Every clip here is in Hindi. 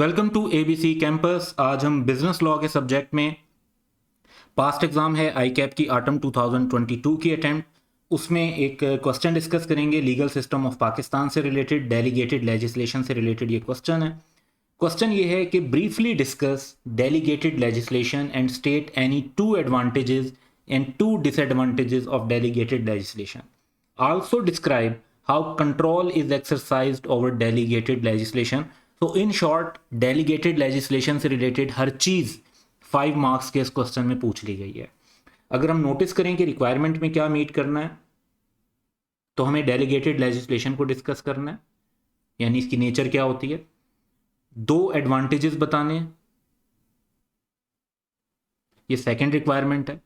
Welcome to ABC campus. आज हम बिजनेस लॉ के सब्जेक्ट में पास्ट एग्जाम है आई कैप की ऑटम 2022 की अटेम्प्ट, उसमें एक क्वेश्चन डिस्कस करेंगे लीगल सिस्टम ऑफ पाकिस्तान से रिलेटेड, डेलीगेटेड लेजिस्लेशन से रिलेटेड ये क्वेश्चन है। क्वेश्चन ये है कि briefly discuss delegated legislation and state any two advantages and two disadvantages of delegated legislation. Also describe how control is exercised over delegated legislation. तो इन शॉर्ट डेलीगेटेड लेजिस्लेशन से रिलेटेड हर चीज़ 5 मार्क्स के इस क्वेश्चन में पूछ ली गई है। अगर हम नोटिस करें कि रिक्वायरमेंट में क्या मीट करना है, तो हमें डेलीगेटेड लेजिस्लेशन को डिस्कस करना है, यानी इसकी नेचर क्या होती है, 2 एडवांटेजेस बताने हैं, ये सेकंड रिक्वायरमेंट है।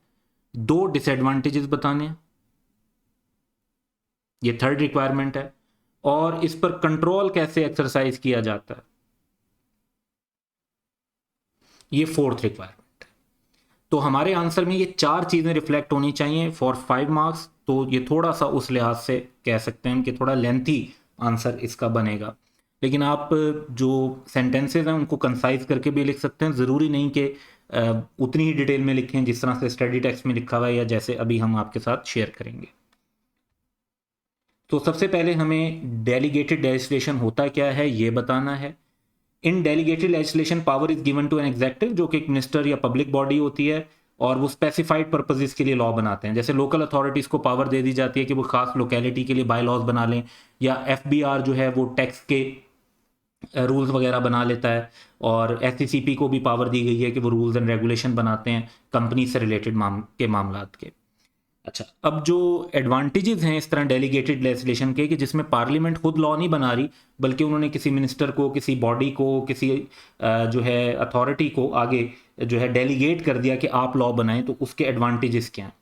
2 डिसएडवांटेजेस बताने हैं, ये थर्ड रिक्वायरमेंट है। और इस पर कंट्रोल कैसे एक्सरसाइज किया जाता है, ये फोर्थ रिक्वायरमेंट है। तो हमारे आंसर में ये 4 चीज़ें रिफ्लेक्ट होनी चाहिए फॉर 5 मार्क्स। तो ये थोड़ा सा उस लिहाज से कह सकते हैं कि थोड़ा लेंथी आंसर इसका बनेगा, लेकिन आप जो सेंटेंसेज हैं उनको कंसाइज करके भी लिख सकते हैं। ज़रूरी नहीं कि उतनी ही डिटेल में लिखें जिस तरह से स्टडी टेक्स्ट में लिखा हुआ है या जैसे अभी हम आपके साथ शेयर करेंगे। तो सबसे पहले हमें डेलीगेटेड लेजिस्लेशन होता क्या है ये बताना है। In delegated legislation power is given to an executive, जो कि एक मिनिस्टर या पब्लिक बॉडी होती है, और वो स्पेसिफाइड पर्पजेस के लिए लॉ बनाते हैं। जैसे लोकल अथॉरिटीज़ को पावर दे दी जाती है कि वो खास लोकेलिटी के लिए बाय लॉज बना लें, या एफबीआर जो है वो टैक्स के रूल्स वगैरह बना लेता है, और एससीसीपी को भी पावर दी गई है कि वो रूल्स एंड रेगुलेशन बनाते हैं कंपनी से रिलेटेड मामलात के। अच्छा, अब जो एडवांटेजेस हैं इस तरह डेलीगेटेड लेजिस्लेशन के, कि जिसमें पार्लियामेंट खुद लॉ नहीं बना रही, बल्कि उन्होंने किसी मिनिस्टर को, किसी बॉडी को, किसी जो है अथॉरिटी को आगे जो है डेलीगेट कर दिया कि आप लॉ बनाएं, तो उसके एडवांटेजेस क्या हैं।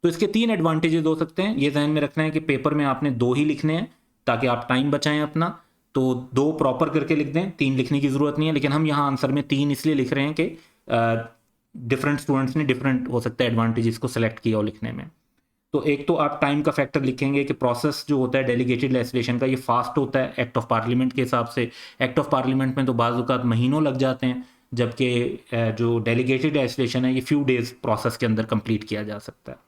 तो इसके 3 एडवांटेजेस हो सकते हैं। ये ध्यान में रखना है कि पेपर में आपने 2 ही लिखने हैं ताकि आप टाइम बचाएं अपना। तो 2 प्रॉपर करके लिख दें, 3 लिखने की ज़रूरत नहीं है, लेकिन हम यहाँ आंसर में 3 इसलिए लिख रहे हैं कि डिफरेंट स्टूडेंट्स ने डिफरेंट हो सकता है एडवांटेजेस को सिलेक्ट किया हो लिखने में। तो एक तो आप टाइम का फैक्टर लिखेंगे कि प्रोसेस जो होता है डेलीगेटेड लेजिस्लेशन का, ये फास्ट होता है एक्ट ऑफ पार्लियामेंट के हिसाब से। एक्ट ऑफ पार्लियामेंट में तो बाज़ औक़ात महीनों लग जाते हैं, जबकि जो डेलीगेटेड लेजिस्लेशन है ये फ्यू डेज प्रोसेस के अंदर कंप्लीट किया जा सकता है।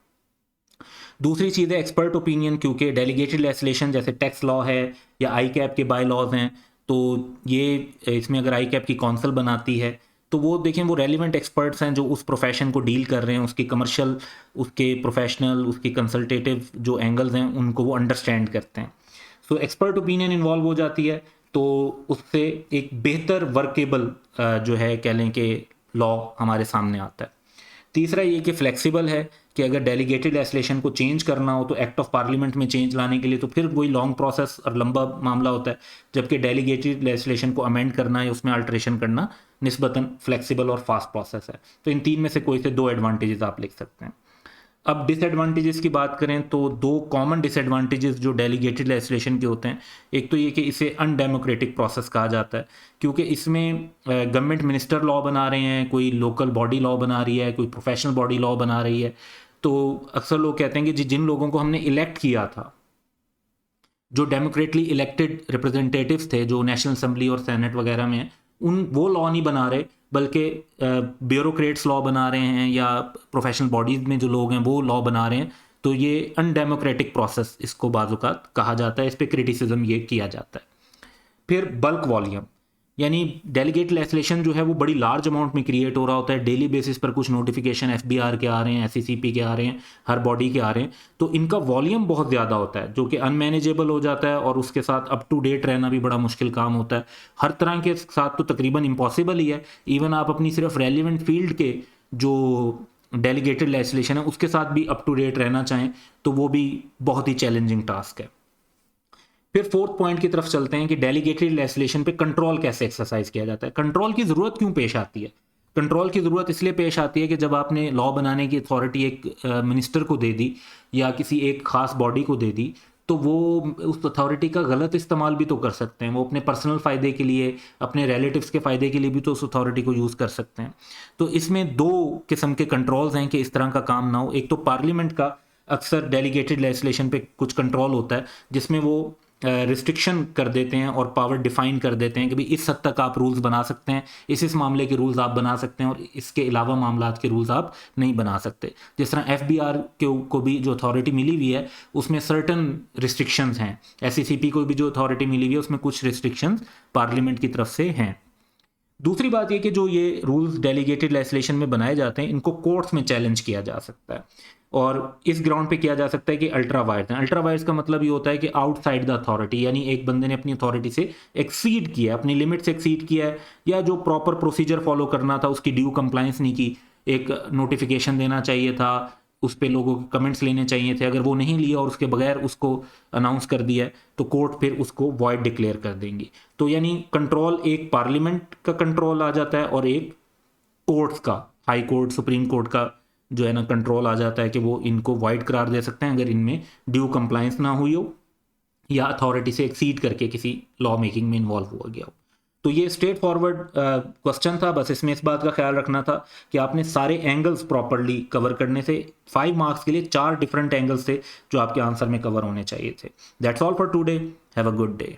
दूसरी चीज़ है एक्सपर्ट ओपिनियन, क्योंकि डेलीगेटेड लेजिस्लेशन जैसे टैक्स लॉ है या आई कैप के बाय लॉज हैं, तो ये इसमें अगर आई कैप की काउंसिल बनाती है तो वो देखें वो रेलिवेंट एक्सपर्ट्स हैं जो उस प्रोफेशन को डील कर रहे हैं, उसकी कमर्शियल, उसके प्रोफेशनल, उसकी कंसल्टेटिव जो एंगल्स हैं उनको वो अंडरस्टैंड करते हैं। सो एक्सपर्ट ओपिनियन इन्वॉल्व हो जाती है, तो उससे एक बेहतर वर्केबल जो है कह लें कि लॉ हमारे सामने आता है। तीसरा ये कि फ्लेक्सिबल है, कि अगर डेलीगेटेड लेजिस्लेशन को चेंज करना हो तो एक्ट ऑफ पार्लियामेंट में चेंज लाने के लिए तो फिर वही लॉन्ग प्रोसेस और लंबा मामला होता है, जबकि डेलीगेटेड लेजिस्लेशन को अमेंड करना या उसमें अल्टरेशन करना निस्बतन फ्लेक्सिबल और फास्ट प्रोसेस है। तो इन 3 में से कोई से 2 एडवांटेजेस आप लिख सकते हैं। अब डिसएडवांटेजेस की बात करें तो 2 कॉमन डिसएडवांटेजेस जो डेलीगेटेड लेजिस्लेशन के होते हैं। एक तो ये कि इसे अनडेमोक्रेटिक प्रोसेस कहा जाता है, क्योंकि इसमें गवर्नमेंट मिनिस्टर लॉ बना रहे हैं, कोई लोकल बॉडी लॉ बना रही है, कोई प्रोफेशनल बॉडी लॉ बना रही है। तो अक्सर लोग कहते हैं कि जिन लोगों को हमने इलेक्ट किया था, जो डेमोक्रेटली इलेक्टेड रिप्रेजेंटेटिव्स थे जो नेशनल असेंबली और सेनेट वगैरह में हैं, वो लॉ नहीं बना रहे, बल्कि ब्यूरोक्रेट्स लॉ बना रहे हैं या प्रोफेशनल बॉडीज़ में जो लोग हैं वो लॉ बना रहे हैं। तो ये अनडेमोक्रेटिक प्रोसेस इसको बाज़-औक़ात कहा जाता है, इस पर क्रिटिसिज्म ये किया जाता है। फिर बल्क वॉल्यूम, यानी डेलीगेट लेजिस्लेशन जो है वो बड़ी लार्ज अमाउंट में क्रिएट हो रहा होता है, डेली बेसिस पर कुछ नोटिफिकेशन एफबीआर के आ रहे हैं, एससीसीपी के आ रहे हैं, हर बॉडी के आ रहे हैं, तो इनका वॉल्यूम बहुत ज़्यादा होता है जो कि अनमैनेजेबल हो जाता है, और उसके साथ अप टू डेट रहना भी बड़ा मुश्किल काम होता है। हर तरह के साथ तो तकरीबन इम्पॉसिबल ही है, इवन आप अपनी सिर्फ रेलिवेंट फील्ड के जो डेलीगेटेड लेजिस्लेशन है उसके साथ भी अप टू डेट रहना चाहें तो वो भी बहुत ही चैलेंजिंग टास्क है। फिर फोर्थ पॉइंट की तरफ चलते हैं कि डेलीगेटेड लेजिस्लेशन पे कंट्रोल कैसे एक्सरसाइज किया जाता है। कंट्रोल की ज़रूरत क्यों पेश आती है? कंट्रोल की ज़रूरत इसलिए पेश आती है कि जब आपने लॉ बनाने की अथॉरिटी एक मिनिस्टर को दे दी या किसी एक ख़ास बॉडी को दे दी, तो वो उस अथॉरिटी का गलत इस्तेमाल भी तो कर सकते हैं। वो अपने पर्सनल फ़ायदे के लिए, अपने रिलेटिव्स के फ़ायदे के लिए भी तो उस अथॉरिटी को यूज़ कर सकते हैं। तो इसमें 2 किस्म के कंट्रोल्स हैं कि इस तरह का काम ना हो। एक तो पार्लियामेंट का अक्सर डेलीगेटेड लेजिस्लेशन पे कुछ कंट्रोल होता है, जिसमें वो रिस्ट्रिक्शन कर देते हैं और पावर डिफाइन कर देते हैं कि भाई इस हद तक आप रूल्स बना सकते हैं, इस मामले के रूल्स आप बना सकते हैं और इसके अलावा मामलात के रूल्स आप नहीं बना सकते। जिस तरह FBR को भी जो अथॉरिटी मिली हुई है उसमें सर्टन रिस्ट्रिक्शंस हैं, SECP को भी जो अथॉरिटी मिली हुई है उसमें कुछ रिस्ट्रिक्शंस पार्लियामेंट की तरफ से हैं। दूसरी बात ये कि जो ये रूल्स डेलीगेटेड लेजिस्लेशन में बनाए जाते हैं इनको कोर्ट्स में चैलेंज किया जा सकता है, और इस ग्राउंड पे किया जा सकता है कि अल्ट्रा वायर्स हैं। अल्ट्रा वायर्स का मतलब ये होता है कि आउटसाइड द अथॉरिटी, यानी एक बंदे ने अपनी अथॉरिटी से एक्सीड किया है, अपनी लिमिट से एक्सीड किया है, या जो प्रॉपर प्रोसीजर फॉलो करना था उसकी ड्यू कंप्लायंस नहीं की, एक नोटिफिकेशन देना चाहिए था, उस पर लोगों के कमेंट्स लेने चाहिए थे, अगर वो नहीं लिया और उसके बगैर उसको अनाउंस कर दिया है तो कोर्ट फिर उसको वॉइड डिक्लेयर कर देंगी। तो यानी कंट्रोल एक पार्लियामेंट का कंट्रोल आ जाता है और एक कोर्ट्स का, हाई कोर्ट सुप्रीम कोर्ट का जो है ना कंट्रोल आ जाता है कि वो इनको वॉइड करार दे सकते हैं अगर इनमें ड्यू कंप्लायंस ना हुई हो या अथॉरिटी से एक्सीड करके किसी लॉ मेकिंग में इन्वॉल्व हुआ गया हो। तो ये स्ट्रेट फॉरवर्ड क्वेश्चन था, बस इसमें इस बात का ख्याल रखना था कि आपने सारे एंगल्स प्रॉपरली कवर करने से 5 मार्क्स के लिए 4 डिफरेंट एंगल्स थे जो आपके आंसर में कवर होने चाहिए थे। That's all for today, have a good day.